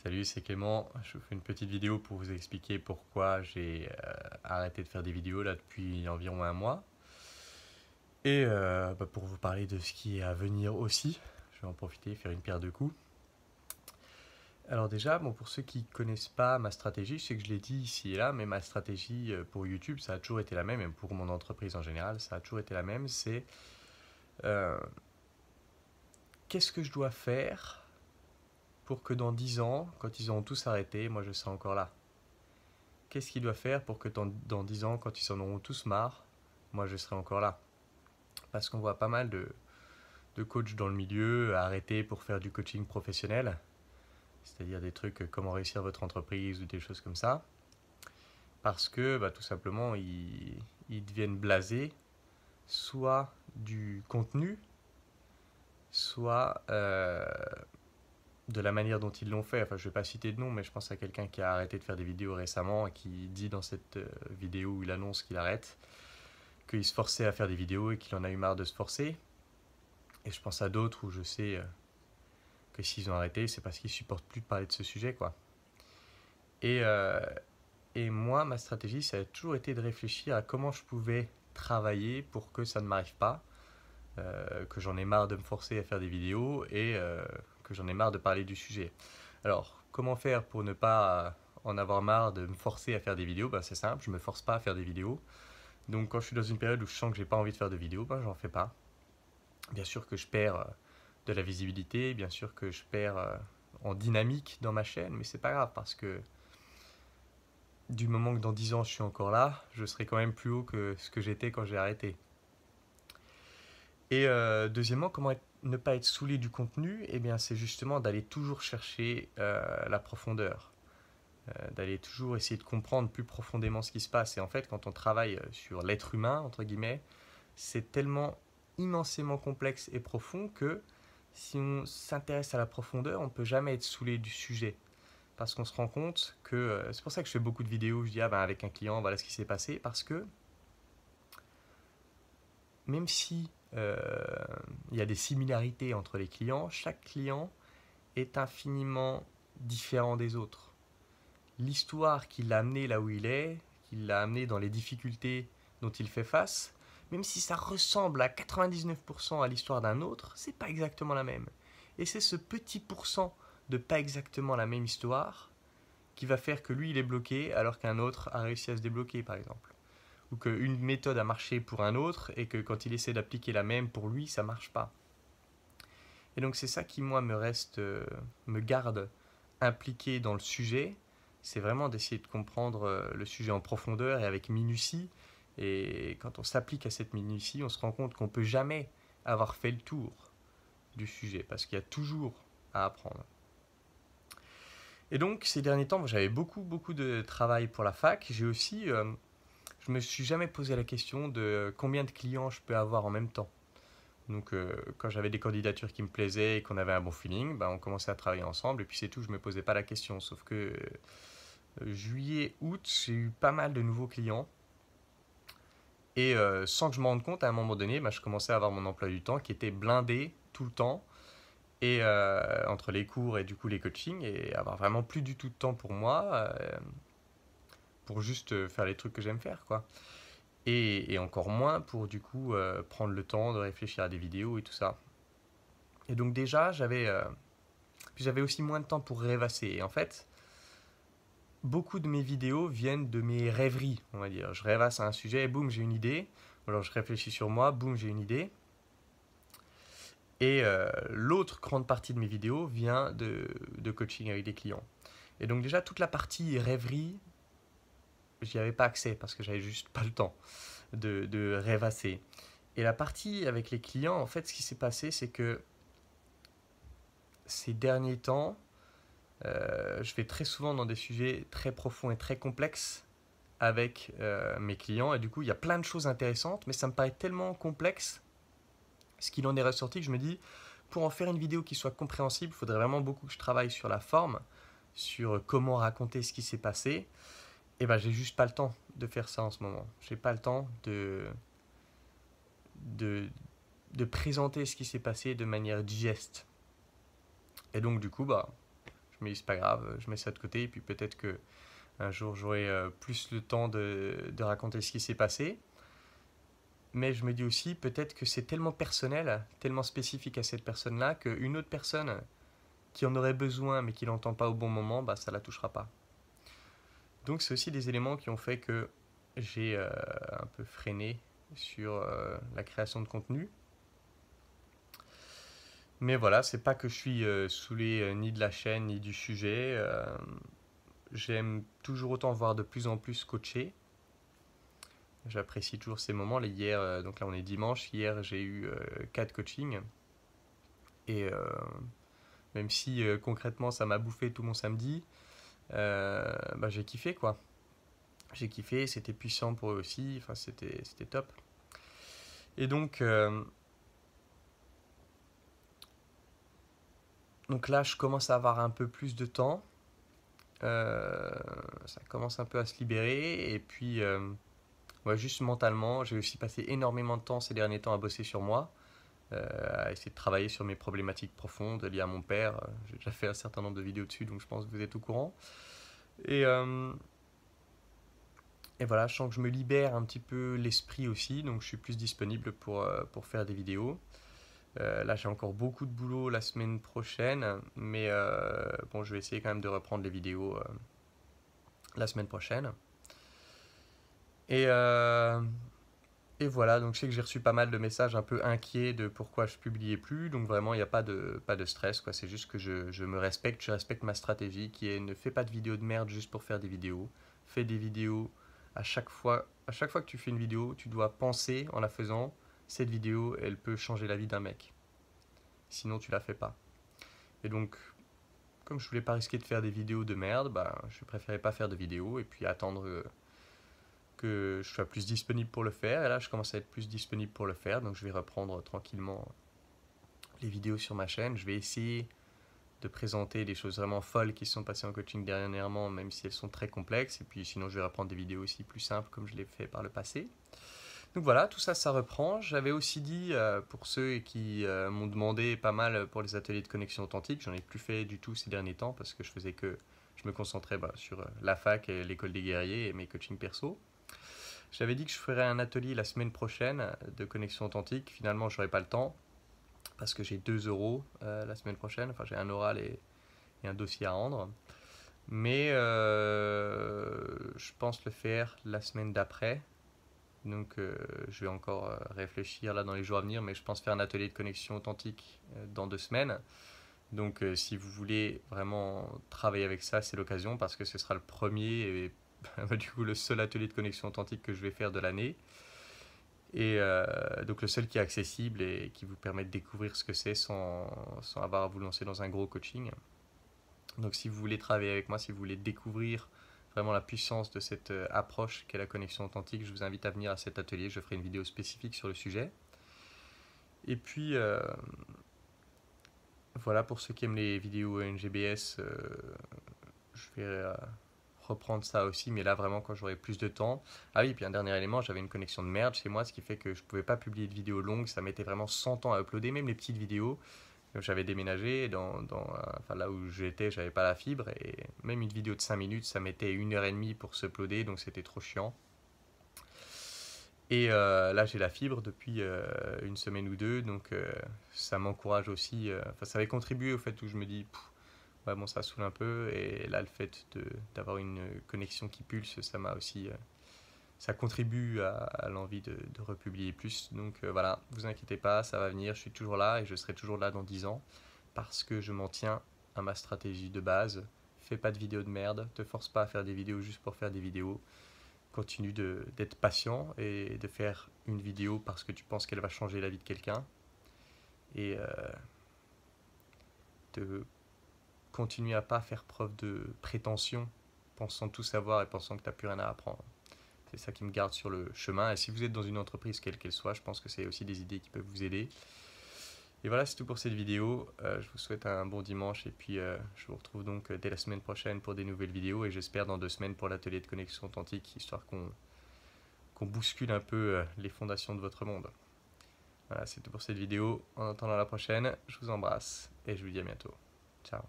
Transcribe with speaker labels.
Speaker 1: Salut, c'est Clément. Je vous fais une petite vidéo pour vous expliquer pourquoi j'ai arrêté de faire des vidéos là depuis environ un mois. Et pour vous parler de ce qui est à venir aussi. Je vais en profiter, faire une pierre deux coups. Alors déjà, pour ceux qui ne connaissent pas ma stratégie, je sais que je l'ai dit ici et là, mais ma stratégie pour YouTube, ça a toujours été la même, et pour mon entreprise en général, ça a toujours été la même. C'est euh, qu'est-ce que je dois faire pour que dans 10 ans, quand ils auront tous arrêté, moi je serai encore là. Qu'est-ce qu'il doit faire pour que dans 10 ans, quand ils en auront tous marre, moi je serai encore là? Parce qu'on voit pas mal de coachs dans le milieu arrêter pour faire du coaching professionnel, c'est-à-dire des trucs comment réussir votre entreprise ou des choses comme ça, parce que tout simplement ils deviennent blasés, soit du contenu, soit de la manière dont ils l'ont fait. Enfin, je ne vais pas citer de nom, mais je pense à quelqu'un qui a arrêté de faire des vidéos récemment et qui dit dans cette vidéo où il annonce qu'il arrête, qu'il se forçait à faire des vidéos et qu'il en a eu marre de se forcer. Et je pense à d'autres où je sais que s'ils ont arrêté, c'est parce qu'ils supportent plus de parler de ce sujet, quoi. Et, euh, et moi, ma stratégie, ça a toujours été de réfléchir à comment je pouvais travailler pour que ça ne m'arrive pas, que j'en ai marre de me forcer à faire des vidéos et que j'en ai marre de parler du sujet. Alors, comment faire pour ne pas en avoir marre de me forcer à faire des vidéos? C'est simple, je ne me force pas à faire des vidéos. Donc quand je suis dans une période où je sens que j'ai pas envie de faire de vidéos, j'en fais pas. Bien sûr que je perds de la visibilité, bien sûr que je perds en dynamique dans ma chaîne, mais c'est pas grave parce que du moment que dans 10 ans je suis encore là, je serai quand même plus haut que ce que j'étais quand j'ai arrêté. Et deuxièmement, ne pas être saoulé du contenu? Eh bien, c'est justement d'aller toujours chercher la profondeur, d'aller toujours essayer de comprendre plus profondément ce qui se passe. Et en fait, quand on travaille sur l'être humain, entre guillemets, c'est tellement immensément complexe et profond que si on s'intéresse à la profondeur, on ne peut jamais être saoulé du sujet. Parce qu'on se rend compte que... c'est pour ça que je fais beaucoup de vidéos où je dis avec un client, voilà ce qui s'est passé. Parce que même si il y a des similarités entre les clients, chaque client est infiniment différent des autres. L'histoire qui l'a amené là où il est, qui l'a amené dans les difficultés dont il fait face, même si ça ressemble à 99% à l'histoire d'un autre, c'est pas exactement la même. Et c'est ce petit pourcent de pas exactement la même histoire qui va faire que lui il est bloqué alors qu'un autre a réussi à se débloquer par exemple. Ou qu'une méthode a marché pour un autre et que quand il essaie d'appliquer la même pour lui, ça marche pas. Et donc c'est ça qui moi me garde impliqué dans le sujet, c'est vraiment d'essayer de comprendre le sujet en profondeur et avec minutie. Et quand on s'applique à cette minutie, on se rend compte qu'on ne peut jamais avoir fait le tour du sujet, parce qu'il y a toujours à apprendre. Et donc ces derniers temps, j'avais beaucoup de travail pour la fac. Je me suis jamais posé la question de combien de clients je peux avoir en même temps. Donc quand j'avais des candidatures qui me plaisaient et qu'on avait un bon feeling, on commençait à travailler ensemble et puis c'est tout, je ne me posais pas la question. Sauf que juillet, août, j'ai eu pas mal de nouveaux clients et sans que je m'en rende compte, à un moment donné, je commençais à avoir mon emploi du temps qui était blindé tout le temps et entre les cours et du coup les coachings et avoir vraiment plus du tout de temps pour moi pour juste faire les trucs que j'aime faire, quoi. Et encore moins pour du coup prendre le temps de réfléchir à des vidéos et tout ça. Et donc déjà, j'avais aussi moins de temps pour rêvasser. Et en fait, beaucoup de mes vidéos viennent de mes rêveries, on va dire. Je rêvasse à un sujet et boum, j'ai une idée. Ou alors je réfléchis sur moi, boum, j'ai une idée. Et l'autre grande partie de mes vidéos vient de coaching avec des clients. Et donc déjà, toute la partie rêverie, j'y avais pas accès parce que j'avais juste pas le temps de rêvasser. Et la partie avec les clients, en fait, ce qui s'est passé, c'est que ces derniers temps, je vais très souvent dans des sujets très profonds et très complexes avec mes clients. Et du coup, il y a plein de choses intéressantes, mais ça me paraît tellement complexe ce qu'il en est ressorti que je me dis, pour en faire une vidéo qui soit compréhensible, il faudrait vraiment beaucoup que je travaille sur la forme, sur comment raconter ce qui s'est passé. Et j'ai juste pas le temps de faire ça en ce moment. J'ai pas le temps de, présenter ce qui s'est passé de manière digeste. Et donc, du coup, je me dis c'est pas grave, je mets ça de côté et puis peut-être que un jour j'aurai plus le temps de raconter ce qui s'est passé. Mais je me dis aussi peut-être que c'est tellement personnel, tellement spécifique à cette personne-là, qu'une autre personne qui en aurait besoin mais qui l'entend pas au bon moment, bah ça la touchera pas. Donc c'est aussi des éléments qui ont fait que j'ai un peu freiné sur la création de contenu. Mais voilà, c'est pas que je suis saoulé ni de la chaîne ni du sujet. J'aime toujours autant voir de plus en plus coacher. J'apprécie toujours ces moments. Hier, donc là on est dimanche, hier j'ai eu 4 coachings. Et même si concrètement ça m'a bouffé tout mon samedi, bah, j'ai kiffé quoi. J'ai kiffé, c'était puissant pour eux aussi, enfin c'était top. Et donc là je commence à avoir un peu plus de temps. Ça commence un peu à se libérer. Et puis ouais, juste mentalement, j'ai aussi passé énormément de temps ces derniers temps à bosser sur moi, à essayer de travailler sur mes problématiques profondes liées à mon père. J'ai déjà fait un certain nombre de vidéos dessus, donc je pense que vous êtes au courant. Et, euh, et voilà, je sens que je me libère un petit peu l'esprit aussi, donc je suis plus disponible pour faire des vidéos. Là, j'ai encore beaucoup de boulot la semaine prochaine, mais bon, je vais essayer quand même de reprendre les vidéos la semaine prochaine. Et, euh, et voilà, donc je sais que j'ai reçu pas mal de messages un peu inquiets de pourquoi je publiais plus, donc vraiment il n'y a pas de stress, quoi. C'est juste que je me respecte, je respecte ma stratégie qui est ne fais pas de vidéos de merde juste pour faire des vidéos. Fais des vidéos à chaque fois que tu fais une vidéo, tu dois penser en la faisant, cette vidéo elle peut changer la vie d'un mec. Sinon tu la fais pas. Et donc, comme je voulais pas risquer de faire des vidéos de merde, bah je préférais pas faire de vidéos et puis attendre que je sois plus disponible pour le faire. Et là, je commence à être plus disponible pour le faire. Donc, je vais reprendre tranquillement les vidéos sur ma chaîne. Je vais essayer de présenter des choses vraiment folles qui se sont passées en coaching dernièrement, même si elles sont très complexes. Et puis, sinon, je vais reprendre des vidéos aussi plus simples comme je l'ai fait par le passé. Donc voilà, tout ça, ça reprend. J'avais aussi dit, pour ceux qui m'ont demandé pas mal pour les ateliers de connexion authentique, j'en ai plus fait du tout ces derniers temps parce que je me concentrais sur la fac et l'école des guerriers et mes coachings perso. J'avais dit que je ferais un atelier la semaine prochaine de connexion authentique. Finalement, je n'aurai pas le temps parce que j'ai 2 euros la semaine prochaine. Enfin, j'ai un oral et un dossier à rendre. Mais je pense le faire la semaine d'après. Donc, je vais encore réfléchir là dans les jours à venir. Mais je pense faire un atelier de connexion authentique dans 2 semaines. Donc, si vous voulez vraiment travailler avec ça, c'est l'occasion parce que ce sera le premier et du coup le seul atelier de connexion authentique que je vais faire de l'année. Et donc le seul qui est accessible et qui vous permet de découvrir ce que c'est sans avoir à vous lancer dans un gros coaching. Donc si vous voulez travailler avec moi, si vous voulez découvrir vraiment la puissance de cette approche qu'est la connexion authentique, je vous invite à venir à cet atelier. Je ferai une vidéo spécifique sur le sujet. Et puis voilà, pour ceux qui aiment les vidéos NGBS, je vais reprendre ça aussi, mais là vraiment quand j'aurai plus de temps. Ah oui, puis un dernier élément, j'avais une connexion de merde chez moi, ce qui fait que je pouvais pas publier de vidéos longues, ça mettait vraiment 100 ans à uploader, même les petites vidéos. Donc j'avais déménagé, enfin, là où j'étais, j'avais pas la fibre, et même une vidéo de 5 minutes, ça mettait 1 heure et demie pour s'uploader, donc c'était trop chiant. Et là j'ai la fibre depuis une semaine ou deux, donc ça m'encourage aussi, enfin ça avait contribué au fait où je me dis, ouais, bon, ça saoule un peu. Et là, le fait d'avoir une connexion qui pulse, ça m'a aussi. Ça contribue à l'envie de republier plus. Donc voilà, vous inquiétez pas, ça va venir. Je suis toujours là et je serai toujours là dans 10 ans parce que je m'en tiens à ma stratégie de base. Fais pas de vidéos de merde, te force pas à faire des vidéos juste pour faire des vidéos. Continue d'être patient et de faire une vidéo parce que tu penses qu'elle va changer la vie de quelqu'un. Et de continuer à pas faire preuve de prétention, pensant tout savoir et pensant que tu n'as plus rien à apprendre. C'est ça qui me garde sur le chemin. Et si vous êtes dans une entreprise, quelle qu'elle soit, je pense que c'est aussi des idées qui peuvent vous aider. Et voilà, c'est tout pour cette vidéo. Je vous souhaite un bon dimanche et puis je vous retrouve donc dès la semaine prochaine pour des nouvelles vidéos et j'espère dans 2 semaines pour l'atelier de connexion authentique, histoire qu'on bouscule un peu les fondations de votre monde. Voilà, c'est tout pour cette vidéo. En attendant la prochaine, je vous embrasse et je vous dis à bientôt. Ciao.